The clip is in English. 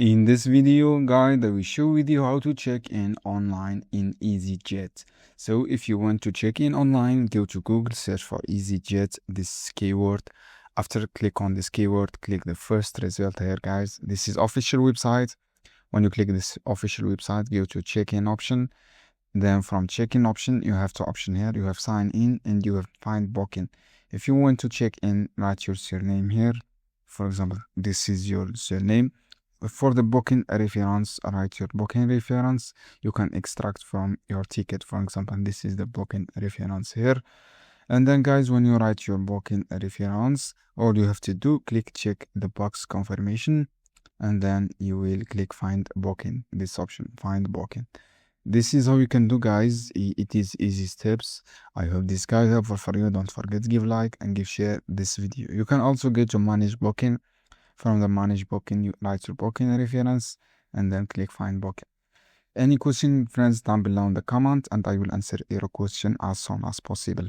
In this video guide, I will show with you how to check in online in Easyjet. So if you want to check in online, go to Google, search for Easyjet, this keyword. After click on this keyword, click the first result here, guys. This is official website. When you click this official website, go to check-in option. Then from check-in option, you have two options here. You have sign in and you have find booking. If you want to check in, write your surname here. For example, this is your surname. For the booking reference, write your booking reference. You can extract from your ticket. For example, this is the booking reference here. And then guys, when you write your booking reference, all you have to do, click check the box confirmation, and then you will click find booking, this option, find booking. This is how you can do, guys. It is easy steps. I hope this guide helpful for you. Don't forget to give like and give share this video. You can also get to manage booking. From the manage booking, you write your booking reference and then click find booking. Any question, friends, down below in the comment, and I will answer your question as soon as possible.